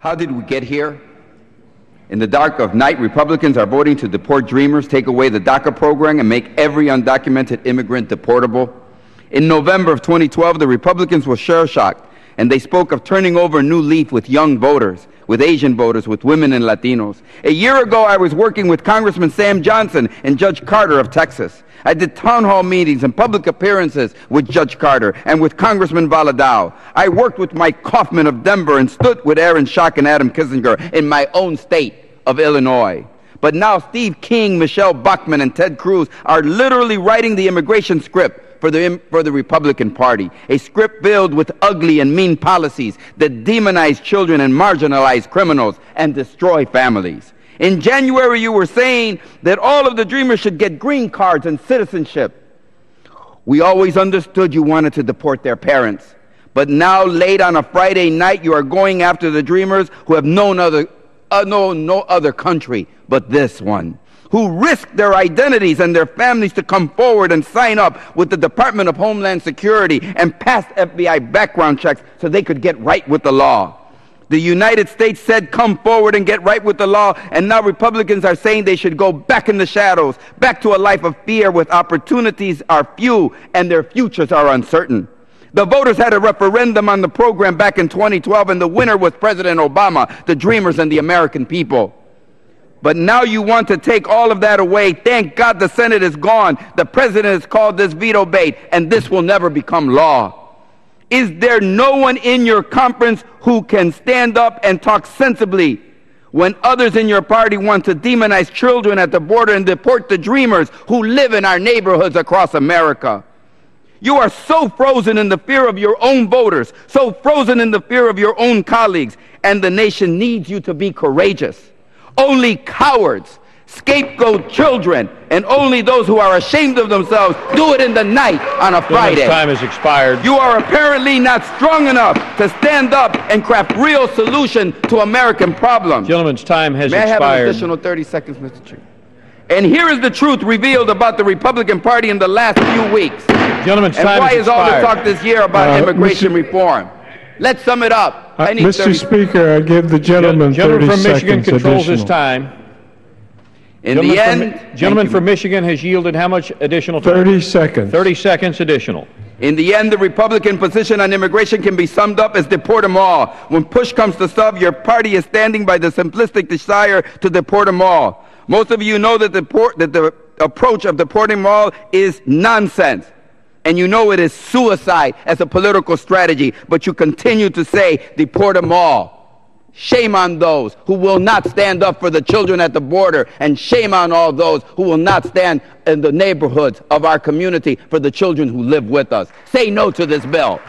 How did we get here? In the dark of night, Republicans are voting to deport dreamers, take away the DACA program, and make every undocumented immigrant deportable. In November of 2012, the Republicans were shell-shocked, and they spoke of turning over a new leaf with young voters, with Asian voters, with women and Latinos. A year ago, I was working with Congressman Sam Johnson and Judge Carter of Texas. I did town hall meetings and public appearances with Judge Carter and with Congressman Valadao. I worked with Mike Kaufman of Denver and stood with Aaron Schock and Adam Kinzinger in my own state of Illinois. But now Steve King, Michelle Bachmann, and Ted Cruz are literally writing the immigration script for the Republican Party, a script filled with ugly and mean policies that demonize children and marginalize criminals and destroy families. In January, you were saying that all of the dreamers should get green cards and citizenship. We always understood you wanted to deport their parents. But now, late on a Friday night, you are going after the dreamers who have known no other country but this one, who risked their identities and their families to come forward and sign up with the Department of Homeland Security and pass FBI background checks so they could get right with the law. The United States said, come forward and get right with the law, and now Republicans are saying they should go back in the shadows, back to a life of fear with opportunities are few and their futures are uncertain. The voters had a referendum on the program back in 2012, and the winner was President Obama, the dreamers, and the American people. But now you want to take all of that away. Thank God the Senate is gone. The President has called this veto bait, and this will never become law. Is there no one in your conference who can stand up and talk sensibly when others in your party want to demonize children at the border and deport the dreamers who live in our neighborhoods across America? You are so frozen in the fear of your own voters, so frozen in the fear of your own colleagues, and the nation needs you to be courageous. Only cowards, scapegoat children, and only those who are ashamed of themselves do it in the night on a Friday. Time has expired. You are apparently not strong enough to stand up and craft real solution to American problems. Gentleman's time has expired. May I have an additional 30 seconds, Mr. Chair? And here is the truth revealed about the Republican Party in the last few weeks. Gentleman's time has expired. And why is all the talk this year about immigration reform? Let's sum it up. Mr. Speaker, I give the gentleman 30 seconds Gentleman from Michigan controls his time. In the end, gentleman from Michigan has yielded how much additional time? 30 seconds. 30 seconds additional. In the end, the Republican position on immigration can be summed up as deport them all. When push comes to shove, your party is standing by the simplistic desire to deport them all. Most of you know that the approach of deporting them all is nonsense. And you know it is suicide as a political strategy, but you continue to say, deport them all. Shame on those who will not stand up for the children at the border, and shame on all those who will not stand in the neighborhoods of our community for the children who live with us. Say no to this bill.